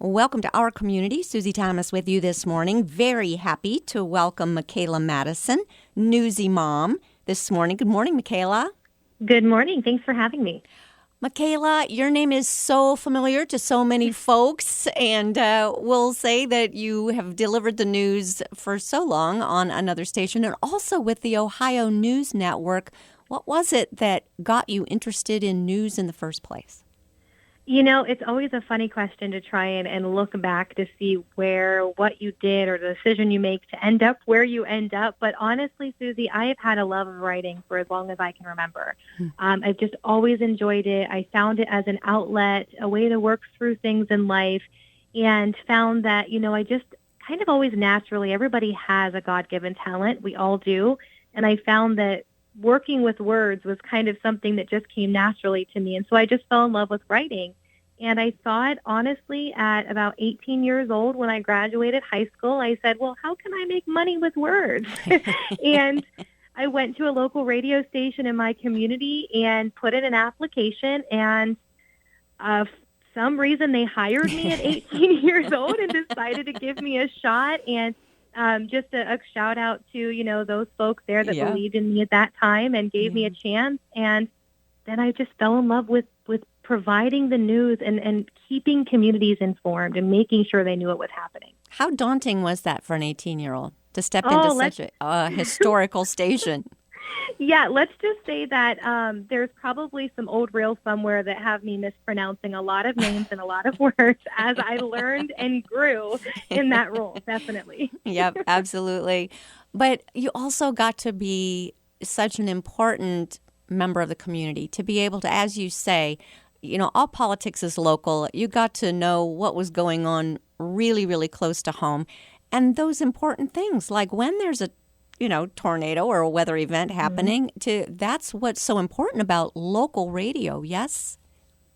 Welcome to our community. Susie Thomas with you this morning. Very happy to welcome Michaela Madison, Newsy Mom, this morning. Good morning, Michaela. Good morning. Thanks for having me. Michaela, your name is so familiar to so many folks, and we'll say that you have delivered the news for so long on another station and also with the Ohio News Network. What was it that got you interested in news in the first place? You know, it's always a funny question to try and look back to see what you did or the decision you make to end up where you end up. But honestly, Susie, I have had a love of writing for as long as I can remember. I've just always enjoyed it. I found it as an outlet, a way to work through things in life, and found that, I just kind of always naturally, everybody has a God-given talent. We all do. And I found that working with words was kind of something that just came naturally to me. And so I just fell in love with writing. And I thought, honestly, at about 18 years old, when I graduated high school, I said, well, how can I make money with words? And I went to a local radio station in my community and put in an application. And some reason they hired me at 18 years old and decided to give me a shot. And just a shout out to, those folks there that believed in me at that time and gave me a chance. And then I just fell in love with providing the news and keeping communities informed and making sure they knew what was happening. How daunting was that for an 18-year-old to step into such a historical station? Yeah, let's just say that there's probably some old reels somewhere that have me mispronouncing a lot of names and a lot of words as I learned and grew in that role, definitely. Yep, absolutely. But you also got to be such an important member of the community to be able to, as you say, all politics is local. You got to know what was going on really, really close to home. And those important things, like when there's a tornado or a weather event happening, that's what's so important about local radio, yes?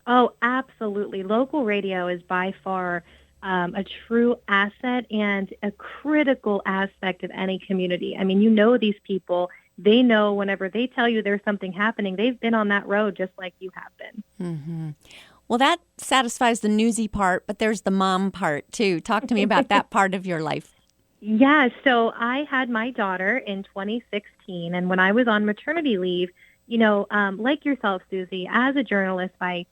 Oh, absolutely. Local radio is by far a true asset and a critical aspect of any community. I mean, these people, they know whenever they tell you there's something happening, they've been on that road just like you have been. Mm-hmm. Well, that satisfies the newsy part, but there's the mom part too. Talk to me about that part of your life. Yeah, so I had my daughter in 2016, and when I was on maternity leave, like yourself, Susie, as a journalist by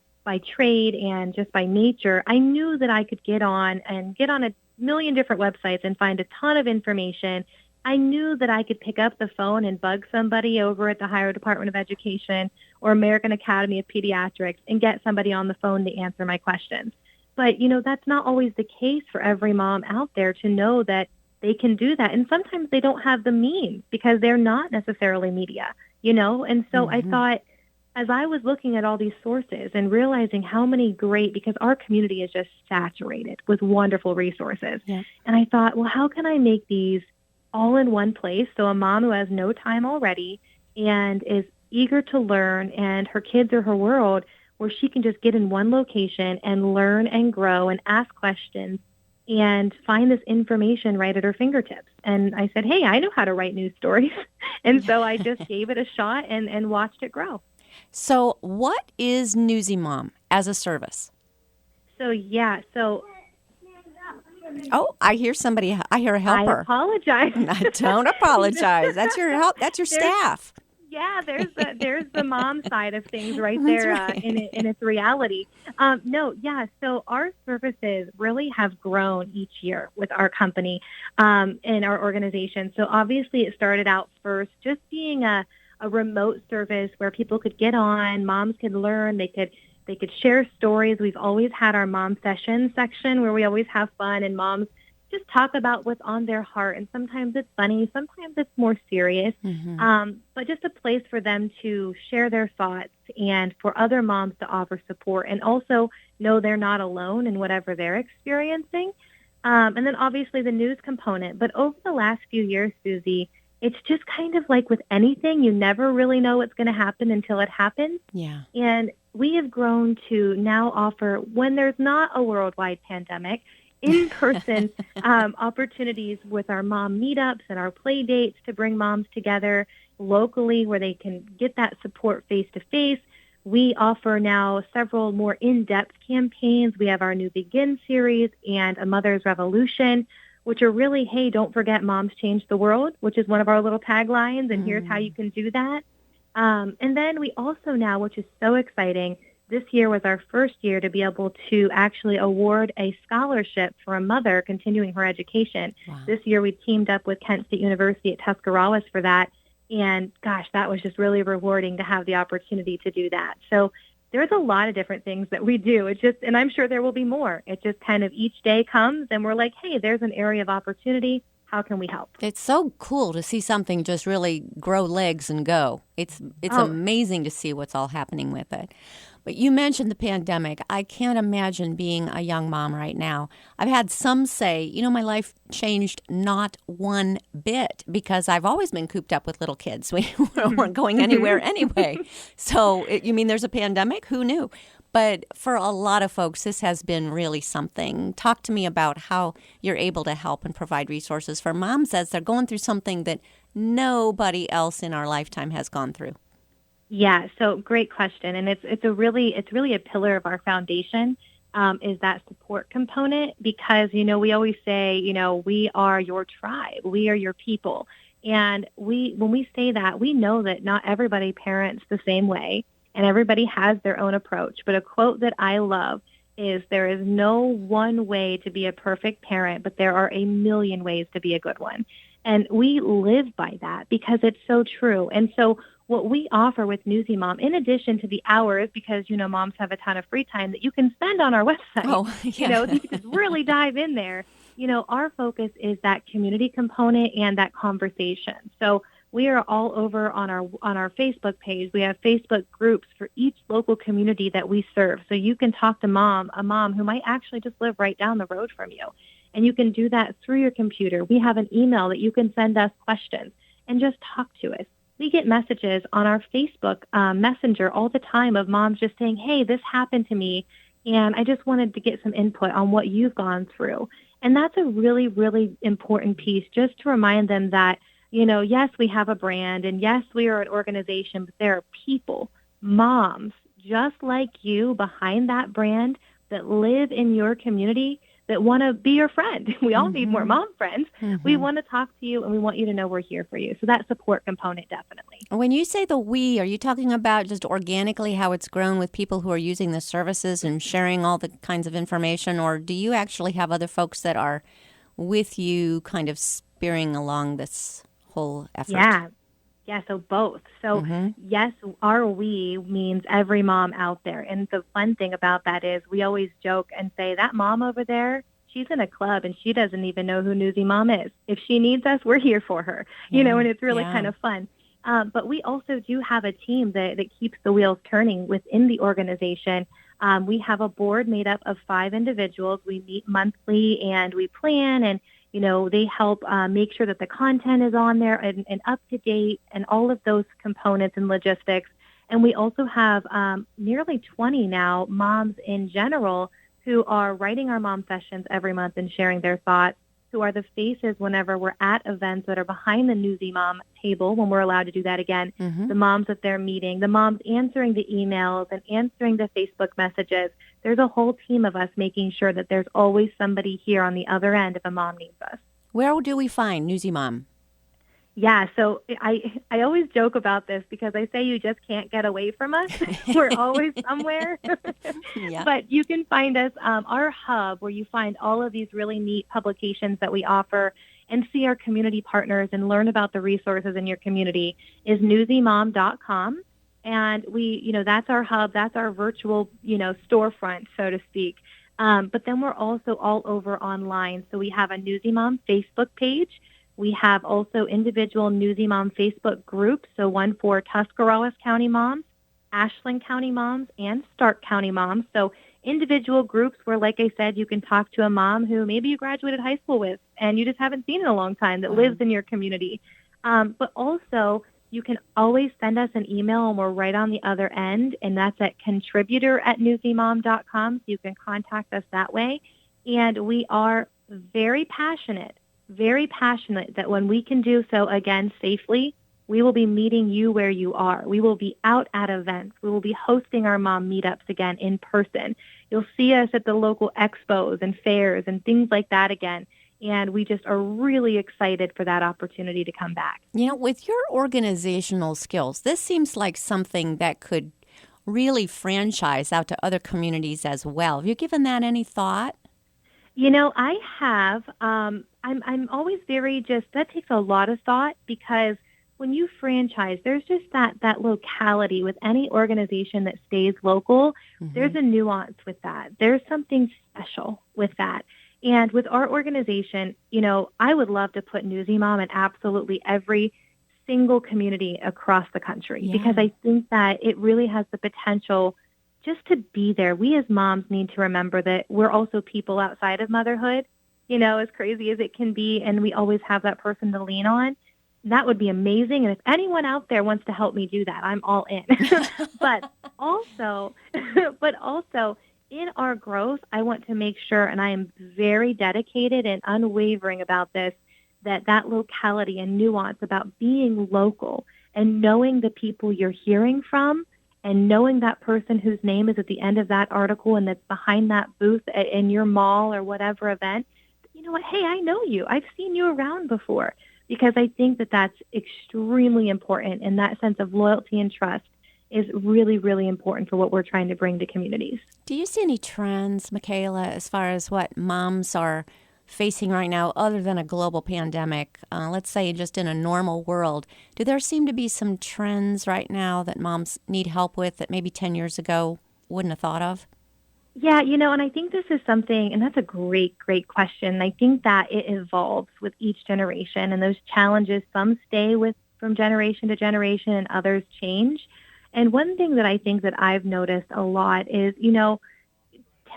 trade and just by nature, I knew that I could get on a million different websites and find a ton of information. I knew that I could pick up the phone and bug somebody over at the Ohio Department of Education or American Academy of Pediatrics and get somebody on the phone to answer my questions. But, that's not always the case for every mom out there to know that they can do that. And sometimes they don't have the means because they're not necessarily media, And so I thought, as I was looking at all these sources and realizing how many because our community is just saturated with wonderful resources. Yeah. And I thought, well, how can I make these all in one place? So a mom who has no time already and is eager to learn and her kids are her world, where she can just get in one location and learn and grow and ask questions and find this information right at her fingertips. And I said, hey, I know how to write news stories. And so I just gave it a shot and watched it grow. So what is Newsy Mom as a service? Oh, I hear somebody. I hear a helper. I apologize. Don't apologize. That's your help. That's your staff. Yeah, there's the mom side of things right there right. In its reality. So our services really have grown each year with our company and our organization. So obviously it started out first just being a remote service where people could get on, moms could learn, they could share stories. We've always had our mom session section where we always have fun and moms just talk about what's on their heart. And sometimes it's funny, sometimes it's more serious, but just a place for them to share their thoughts and for other moms to offer support and also know they're not alone in whatever they're experiencing. And then obviously the news component. But over the last few years, Susie, it's just kind of like with anything, you never really know what's going to happen until it happens. Yeah. And we have grown to now offer, when there's not a worldwide pandemic, in-person opportunities with our mom meetups and our play dates to bring moms together locally where they can get that support face-to-face. We offer now several more in-depth campaigns. We have our New Begin series and A Mother's Revolution, which are really, hey, don't forget moms change the world, which is one of our little taglines, and here's how you can do that. And then we also now, which is so exciting, this year was our first year to be able to actually award a scholarship for a mother continuing her education. Wow. This year we teamed up with Kent State University at Tuscarawas for that. And gosh, that was just really rewarding to have the opportunity to do that. So there's a lot of different things that we do. It just, and I'm sure there will be more. It just kind of each day comes and we're like, hey, there's an area of opportunity. How can we help? It's so cool to see something just really grow legs and go. It's amazing to see what's all happening with it. But you mentioned the pandemic. I can't imagine being a young mom right now. I've had some say, my life changed not one bit because I've always been cooped up with little kids. We weren't going anywhere anyway. So you mean there's a pandemic? Who knew? But for a lot of folks, this has been really something. Talk to me about how you're able to help and provide resources for moms as they're going through something that nobody else in our lifetime has gone through. Yeah, so great question, and it's really a pillar of our foundation. Is that support component, because we always say we are your tribe, we are your people, and when we say that, we know that not everybody parents the same way, and everybody has their own approach. But a quote that I love is, there is no one way to be a perfect parent, but there are a million ways to be a good one. And we live by that because it's so true. And so what we offer with Newsy Mom, in addition to the hours, because, moms have a ton of free time that you can spend on our website, you can just really dive in there. Our focus is that community component and that conversation. So we are all over on our Facebook page. We have Facebook groups for each local community that we serve. So you can talk to a mom who might actually just live right down the road from you. And you can do that through your computer. We have an email that you can send us questions and just talk to us. We get messages on our Facebook Messenger all the time of moms just saying, hey, this happened to me, and I just wanted to get some input on what you've gone through. And that's a really, really important piece, just to remind them that, yes, we have a brand, and yes, we are an organization, but there are people, moms, just like you behind that brand that live in your community that want to be your friend. We all need more mom friends. We want to talk to you, and we want you to know we're here for you. So that support component, definitely. When you say the we, are you talking about just organically how it's grown with people who are using the services and sharing all the kinds of information, or do you actually have other folks that are with you kind of spearing along this whole effort? Yeah, so both. So yes, our we means every mom out there. And the fun thing about that is we always joke and say, that mom over there, she's in a club and she doesn't even know who Newsy Mom is. If she needs us, we're here for her, and it's really kind of fun. But we also do have a team that keeps the wheels turning within the organization. We have a board made up of 5 individuals. We meet monthly and we plan, and they help make sure that the content is on there and up to date and all of those components and logistics. And we also have nearly 20 now moms in general who are writing our mom sessions every month and sharing their thoughts, who are the faces whenever we're at events that are behind the Newsy Mom table, when we're allowed to do that again, the moms that they're meeting, the moms answering the emails and answering the Facebook messages. There's a whole team of us making sure that there's always somebody here on the other end if a mom needs us. Where do we find Newsy Mom? Yeah, so I always joke about this because I say you just can't get away from us. We're always somewhere. Yeah. But you can find us, our hub, where you find all of these really neat publications that we offer and see our community partners and learn about the resources in your community, is newsymom.com. And we, that's our hub, that's our virtual, storefront, so to speak. But then we're also all over online. So we have a Newsy Mom Facebook page. We have also individual Newsy Mom Facebook groups, so one for Tuscarawas County moms, Ashland County moms, and Stark County moms. So individual groups where, like I said, you can talk to a mom who maybe you graduated high school with and you just haven't seen in a long time that lives in your community. But also, you can always send us an email, and we're right on the other end, and that's at contributor@newsymom.com, so you can contact us that way. And we are very passionate that when we can do so, again, safely, We will be meeting you where you are. We will be out at events. We will be hosting our mom meetups again in person. You'll see us at the local expos and fairs and things like that again. And we just are really excited for that opportunity to come back. With your organizational skills, this seems like something that could really franchise out to other communities as well. Have you given that any thought? I have. I'm always that takes a lot of thought, because when you franchise, there's just that locality with any organization that stays local. Mm-hmm. There's a nuance with that. There's something special with that. And with our organization, I would love to put Newsy Mom in absolutely every single community across the country, because I think that it really has the potential just to be there. We as moms need to remember that we're also people outside of motherhood, as crazy as it can be, and we always have that person to lean on. That would be amazing. And if anyone out there wants to help me do that, I'm all in. but also in our growth, I want to make sure, and I am very dedicated and unwavering about this, that locality and nuance about being local and knowing the people you're hearing from, and knowing that person whose name is at the end of that article and that's behind that booth in your mall or whatever event. You know what? Hey, I know you. I've seen you around before. Because I think that that's extremely important, and that sense of loyalty and trust is really, really important for what we're trying to bring to communities. Do you see any trends, Michaela, as far as what moms are facing right now, other than a global pandemic? Let's say just in a normal world, do there seem to be some trends right now that moms need help with that maybe 10 years ago wouldn't have thought of? Yeah, and I think this is something, and that's a great, great question. I think that it evolves with each generation, and those challenges, some stay with from generation to generation and others change. And one thing that I think that I've noticed a lot is,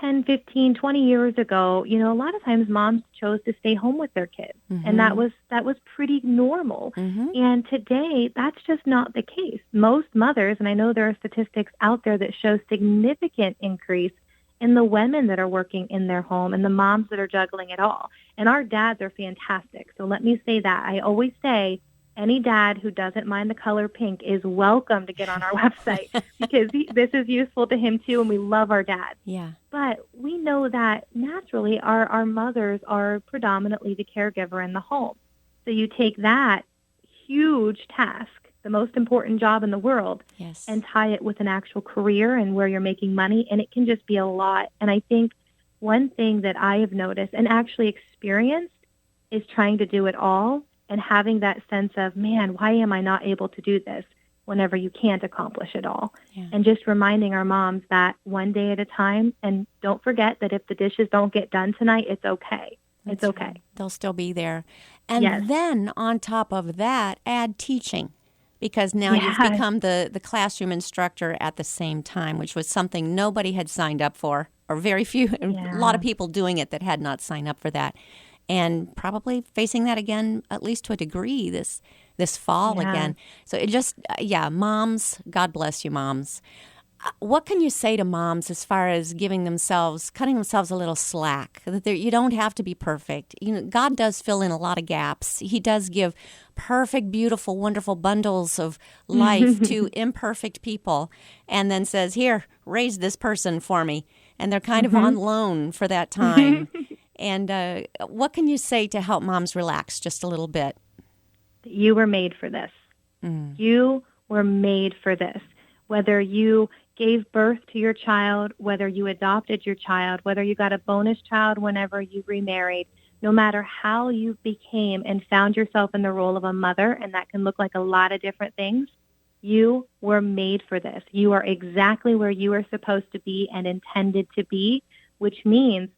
10, 15, 20 years ago, a lot of times moms chose to stay home with their kids. Mm-hmm. And that was pretty normal. Mm-hmm. And today, that's just not the case. Most mothers, and I know there are statistics out there that show significant increase in the women that are working in their home and the moms that are juggling it all. And our dads are fantastic. So let me say that. I always say any dad who doesn't mind the color pink is welcome to get on our website, because this is useful to him too, and we love our dads. Yeah. But we know that naturally our mothers are predominantly the caregiver in the home. So you take that huge task, the most important job in the world, yes, and tie it with an actual career and where you're making money, and it can just be a lot. And I think one thing that I have noticed and actually experienced is trying to do it all and having that sense of, man, why am I not able to do this, whenever you can't accomplish it all? Yeah. And just reminding our moms that one day at a time, and don't forget that if the dishes don't get done tonight, it's okay. It's okay. Right. They'll still be there. And then on top of that, add teaching. Because now you've become the classroom instructor at the same time, which was something nobody had signed up for, or very few, a lot of people doing it that had not signed up for that. And probably facing that again, at least to a degree, this fall again. So it just, moms, God bless you, moms. What can you say to moms as far as cutting themselves a little slack? That you don't have to be perfect. God does fill in a lot of gaps. He does give perfect, beautiful, wonderful bundles of life to imperfect people, and then says, "Here, raise this person for me." And they're kind of on loan for that time. And what can you say to help moms relax just a little bit? You were made for this. Mm. You were made for this. Whether you gave birth to your child, whether you adopted your child, whether you got a bonus child whenever you remarried, no matter how you became and found yourself in the role of a mother, and that can look like a lot of different things, you were made for this. You are exactly where you are supposed to be and intended to be, which means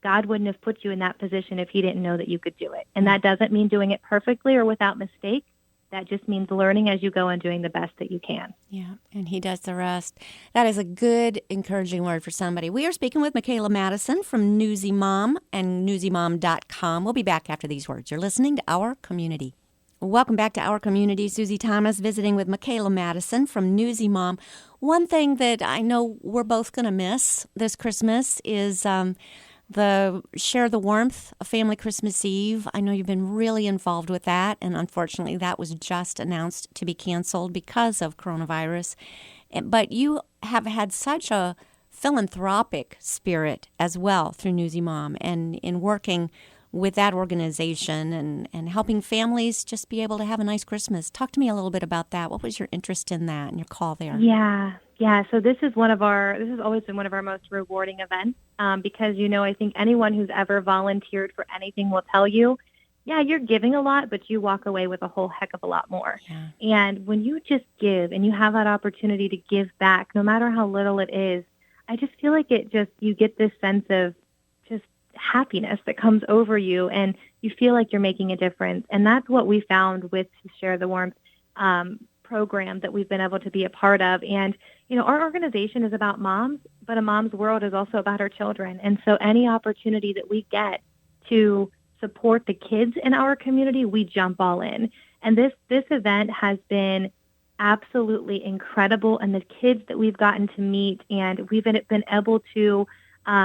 God wouldn't have put you in that position if he didn't know that you could do it. And that doesn't mean doing it perfectly or without mistake. That just means learning as you go and doing the best that you can. Yeah, and he does the rest. That is a good, encouraging word for somebody. We are speaking with Michaela Madison from Newsy Mom and newsymom.com. We'll be back after these words. You're listening to Our Community. Welcome back to Our Community. Susie Thomas visiting with Michaela Madison from Newsy Mom. One thing that I know we're both going to miss this Christmas is the Share the Warmth, a Family Christmas Eve. I know you've been really involved with that, and unfortunately that was just announced to be canceled because of coronavirus. But you have had such a philanthropic spirit as well through Newsy Mom and in working with that organization and helping families just be able to have a nice Christmas. Talk to me a little bit about that. What was your interest in that and your call there? Yeah. So this has always been one of our most rewarding events because, I think anyone who's ever volunteered for anything will tell you, yeah, you're giving a lot, but you walk away with a whole heck of a lot more. Yeah. And when you just give and you have that opportunity to give back, no matter how little it is, I just feel like you get this sense of just happiness that comes over you and you feel like you're making a difference. And that's what we found with Share the Warmth program that we've been able to be a part of. And, our organization is about moms, but a mom's world is also about our children. And so any opportunity that we get to support the kids in our community, we jump all in. And this event has been absolutely incredible. And the kids that we've gotten to meet and we've been able to,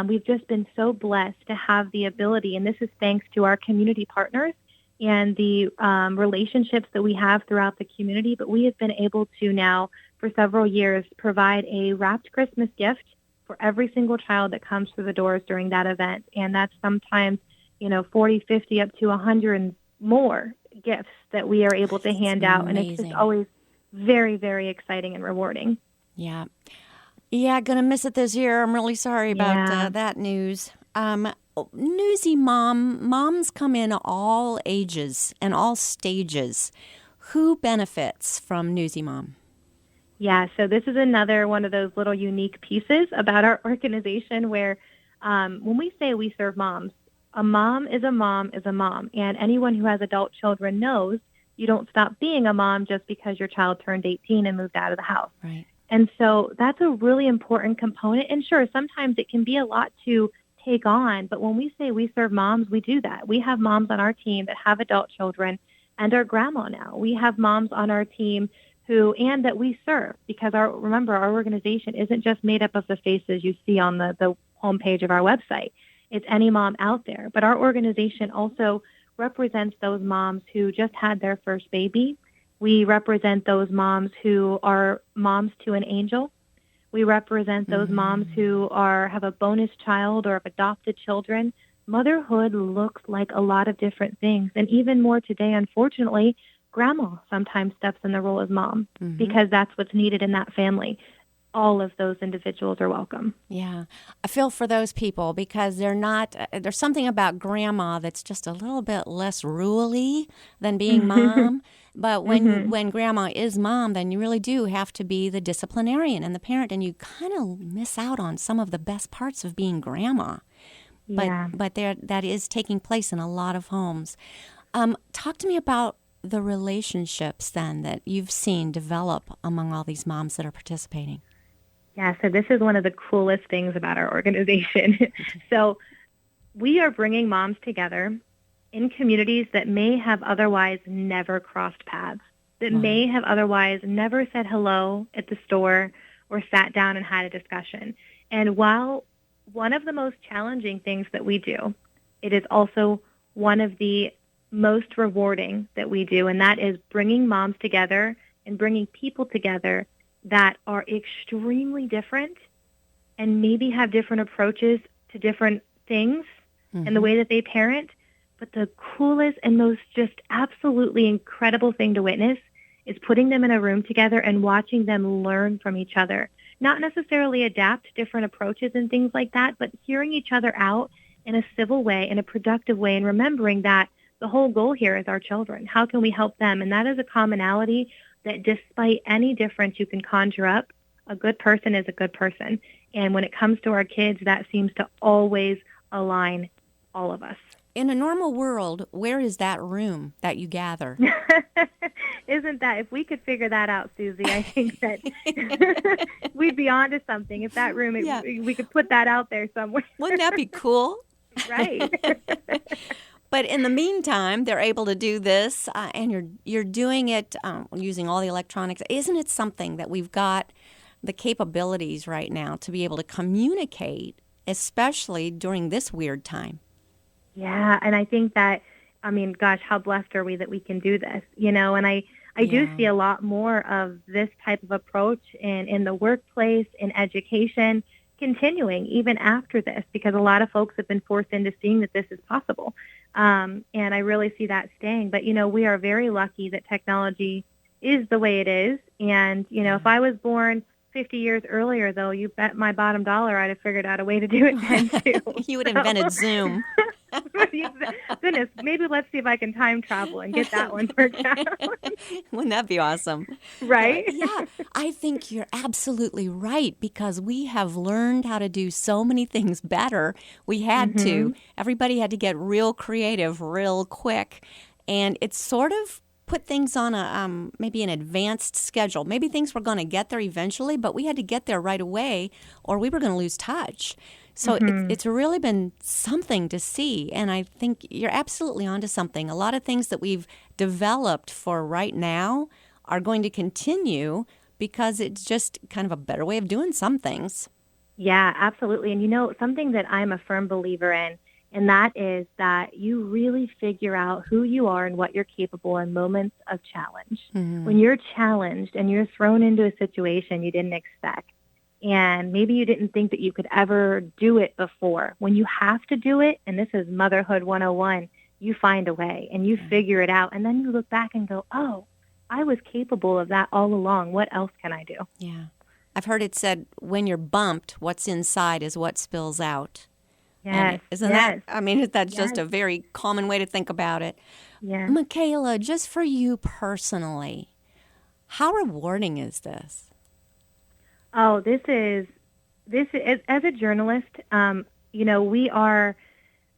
we've just been so blessed to have the ability, and this is thanks to our community partners and the relationships that we have throughout the community, but we have been able to now, for several years, provide a wrapped Christmas gift for every single child that comes through the doors during that event. And that's sometimes, 40, 50, up to 100 and more gifts that we are able to hand out. And it's just always very, very exciting and rewarding. Yeah. Yeah, going to miss it this year. I'm really sorry about that news. Newsy moms come in all ages and all stages. Who benefits from Newsy Mom? Yeah, so this is another one of those little unique pieces about our organization where when we say we serve moms, a mom is a mom is a mom. And anyone who has adult children knows you don't stop being a mom just because your child turned 18 and moved out of the house. Right. And so that's a really important component. And sure, sometimes it can be a lot to take on, but when we say we serve moms, we do that. We have moms on our team that have adult children and are grandma now. We have moms on our team and that we serve because remember, our organization isn't just made up of the faces you see on the homepage of our website. It's any mom out there. But our organization also represents those moms who just had their first baby. We represent those moms who are moms to an angel. We represent those moms who have a bonus child or have adopted children. Motherhood looks like a lot of different things. And even more today, unfortunately, grandma sometimes steps in the role as mom because that's what's needed in that family. All of those individuals are welcome. Yeah. I feel for those people because there's something about grandma that's just a little bit less ruly than being mom. But when grandma is mom, then you really do have to be the disciplinarian and the parent, and you kind of miss out on some of the best parts of being grandma. Yeah. But that is taking place in a lot of homes. Talk to me about the relationships then that you've seen develop among all these moms that are participating. Yeah, so this is one of the coolest things about our organization. So we are bringing moms together in communities that may have otherwise never crossed paths, that may have otherwise never said hello at the store or sat down and had a discussion. And while one of the most challenging things that we do, it is also one of the most rewarding that we do, and that is bringing moms together and bringing people together that are extremely different and maybe have different approaches to different things and the way that they parent. But the coolest and most just absolutely incredible thing to witness is putting them in a room together and watching them learn from each other. Not necessarily adapt different approaches and things like that, but hearing each other out in a civil way, in a productive way, and remembering that the whole goal here is our children. How can we help them? And that is a commonality that despite any difference you can conjure up, a good person is a good person. And when it comes to our kids, that seems to always align all of us. In a normal world, where is that room that you gather? Isn't that, if we could figure that out, Susie, I think that we'd be onto something. If that room, we could put that out there somewhere. Wouldn't that be cool? Right. But in the meantime, they're able to do this, and you're doing it using all the electronics. Isn't it something that we've got the capabilities right now to be able to communicate especially during this weird time. Yeah, and I think that, I mean, gosh, how blessed are we that we can do this, and I do Yeah. see a lot more of this type of approach in the workplace, in education, continuing even after this, because a lot of folks have been forced into seeing that this is possible. And I really see that staying. But, we are very lucky that technology is the way it is. And, if Yeah. I was born 50 years earlier, though, you bet my bottom dollar I'd have figured out a way to do it then, too. You would have So, invented Zoom. goodness, maybe let's see if I can time travel and get that one worked out. Wouldn't that be awesome? Right? Yeah, I think you're absolutely right because we have learned how to do so many things better. We had Hmm. to. Everybody had to get real creative real quick. And it's sort of put things on a maybe an advanced schedule. Maybe things were going to get there eventually, but we had to get there right away or we were going to lose touch. So Hmm. it's really been something to see, and I think you're absolutely onto something. A lot of things that we've developed for right now are going to continue because it's just kind of a better way of doing some things. Yeah, absolutely. And something that I'm a firm believer in, and that is that you really figure out who you are and what you're capable in moments of challenge. Hmm. When you're challenged and you're thrown into a situation you didn't expect, and maybe you didn't think that you could ever do it before, when you have to do it, and this is motherhood 101, you find a way and you Yeah. figure it out. And then you look back and go, oh, I was capable of that all along. What else can I do? Yeah. I've heard it said when you're bumped, what's inside is what spills out. And Yes, isn't that, yes, I mean, that's just yes, a very common way to think about it. yes. Michaela, just for you personally, how rewarding is this? Oh, this is as a journalist, we are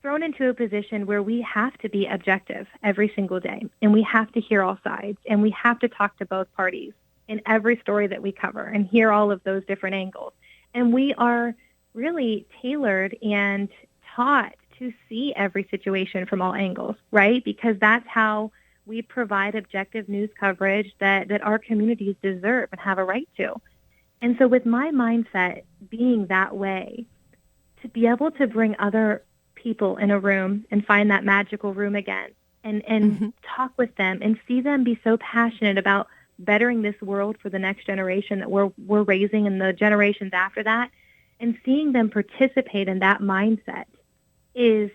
thrown into a position where we have to be objective every single day, and we have to hear all sides, and we have to talk to both parties in every story that we cover and hear all of those different angles. And we are really tailored and taught to see every situation from all angles, right? Because that's how we provide objective news coverage that our communities deserve and have a right to. And so with my mindset being that way, to be able to bring other people in a room and find that magical room again and Hmm. talk with them and see them be so passionate about bettering this world for the next generation that we're raising and the generations after that, and seeing them participate in that mindset is,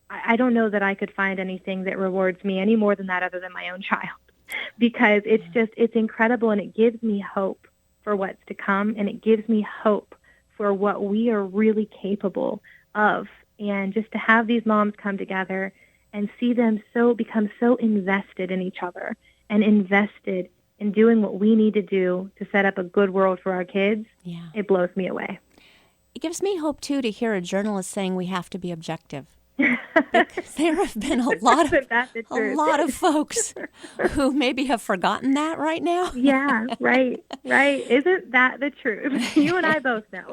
I don't know that I could find anything that rewards me any more than that other than my own child, because it's incredible, and it gives me hope for what's to come, and it gives me hope for what we are really capable of. And just to have these moms come together and see them become so invested in each other and invested in doing what we need to do to set up a good world for our kids, Yeah. it blows me away. It gives me hope, too, to hear a journalist saying we have to be objective. Because there have been Isn't that the a truth? lot of folks who maybe have forgotten that right now. Yeah, right, right. Isn't that the truth? You and I both know.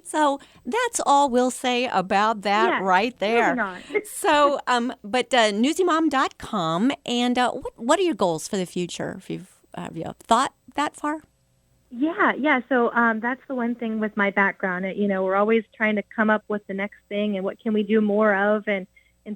So that's all we'll say about that Yes, right there. moving on. So, but newsymom.com, and what are your goals for the future? If have you thought that far? Yeah, yeah. So that's the one thing with my background. We're always trying to come up with the next thing and what can we do more of. And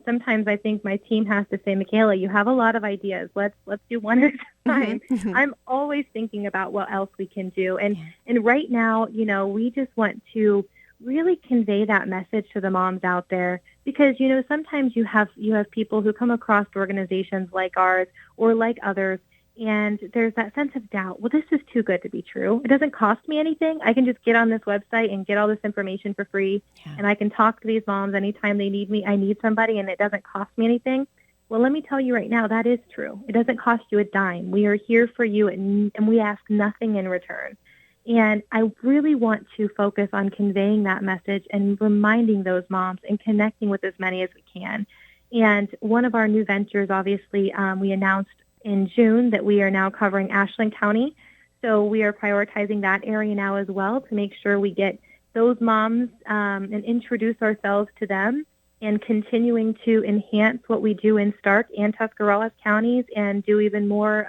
sometimes I think my team has to say, Michaela, you have a lot of ideas. Let's do one at a time. Mhm. I'm always thinking about what else we can do. And Yeah. and right now, we just want to really convey that message to the moms out there, because sometimes you have people who come across organizations like ours or like others, and there's that sense of doubt. Well, this is too good to be true. It doesn't cost me anything. I can just get on this website and get all this information for free, Yeah. and I can talk to these moms anytime they need me. I need somebody, and it doesn't cost me anything. Well, let me tell you right now, that is true. It doesn't cost you a dime. We are here for you, and we ask nothing in return. And I really want to focus on conveying that message and reminding those moms and connecting with as many as we can. And one of our new ventures, obviously, we announced in June that we are now covering Ashland County. So we are prioritizing that area now as well to make sure we get those moms and introduce ourselves to them, and continuing to enhance what we do in Stark and Tuscarawas counties and do even more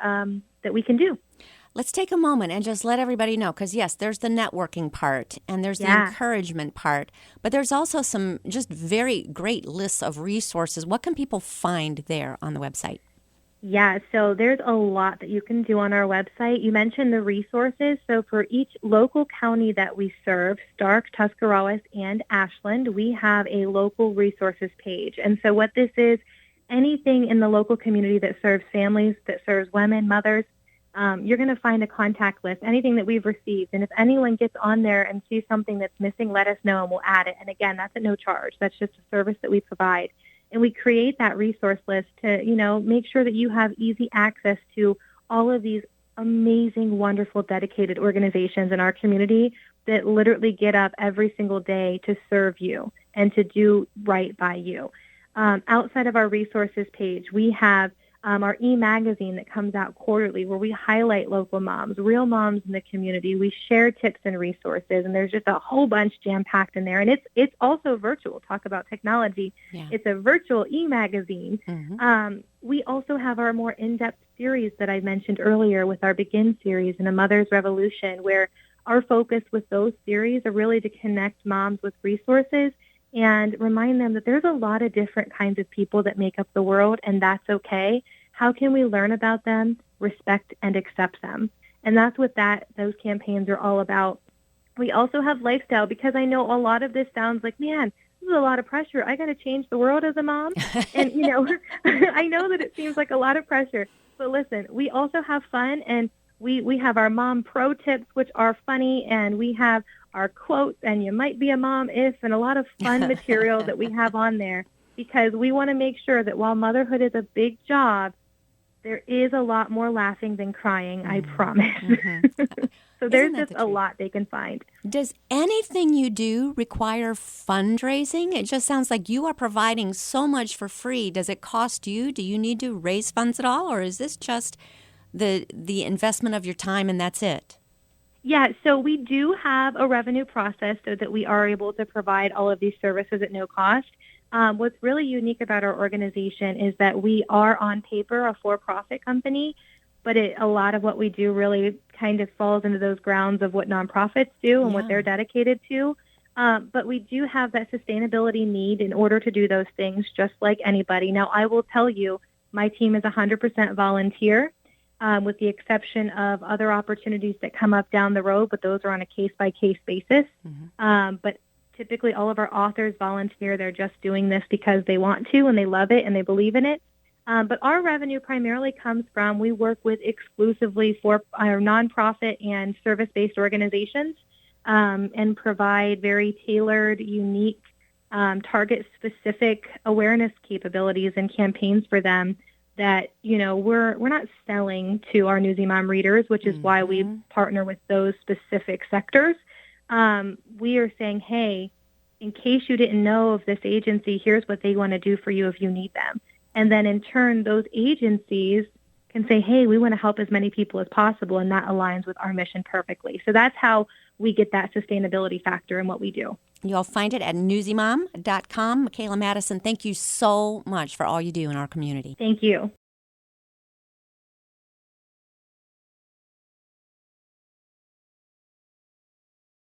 that we can do. Let's take a moment and just let everybody know, because yes, there's the networking part and there's the encouragement part, but there's also some just very great lists of resources. What can people find there on the website? Yeah, so there's a lot that you can do on our website. You mentioned the resources. So for each local county that we serve, Stark, Tuscarawas, and Ashland, we have a local resources page. And so what this is, anything in the local community that serves families, that serves women, mothers, you're going to find a contact list, anything that we've received. And if anyone gets on there and sees something that's missing, let us know and we'll add it. And again, that's at no charge. That's just a service that we provide. And we create that resource list to, make sure that you have easy access to all of these amazing, wonderful, dedicated organizations in our community that literally get up every single day to serve you and to do right by you. Outside of our resources page, we have our e-magazine that comes out quarterly where we highlight local moms, real moms in the community. We share tips and resources, and there's just a whole bunch jam-packed in there. And it's also virtual. Talk about technology. Yeah. It's a virtual e-magazine. Mm-hmm. We also have our more in-depth series that I mentioned earlier with our Begin series and A Mother's Revolution, where our focus with those series are really to connect moms with resources and remind them that there's a lot of different kinds of people that make up the world, and that's okay. How can we learn about them, respect, and accept them? And that's what those campaigns are all about. We also have lifestyle, because I know a lot of this sounds like, man, this is a lot of pressure. I got to change the world as a mom. And, I know that it seems like a lot of pressure. But listen, we also have fun, and we have our mom pro tips, which are funny, and we have our quotes, and you might be a mom if, and a lot of fun material that we have on there, because we want to make sure that while motherhood is a big job, there is a lot more laughing than crying, I promise. Mm-hmm. So there's just a lot they can find. Does anything you do require fundraising? It just sounds like you are providing so much for free. Does it cost you? Do you need to raise funds at all, or is this just the investment of your time and that's it? Yeah, so we do have a revenue process so that we are able to provide all of these services at no cost. What's really unique about our organization is that we are on paper a for-profit company, but a lot of what we do really kind of falls into those grounds of what nonprofits do and what they're dedicated to. But we do have that sustainability need in order to do those things just like anybody. Now, I will tell you, my team is 100% volunteer. With the exception of other opportunities that come up down the road, but those are on a case-by-case basis. Mm-hmm. But typically all of our authors volunteer. They're just doing this because they want to, and they love it, and they believe in it. But our revenue primarily comes from, we work with exclusively for our nonprofit and service-based organizations and provide very tailored, unique, target-specific awareness capabilities and campaigns for them that, we're not selling to our Newsy Mom readers, which is why we partner with those specific sectors. We are saying, hey, in case you didn't know of this agency, here's what they want to do for you if you need them. And then in turn, those agencies can say, hey, we want to help as many people as possible, and that aligns with our mission perfectly. So that's how we get that sustainability factor in what we do. You'll find it at newsymom.com. Michaela Madison, thank you so much for all you do in our community. Thank you.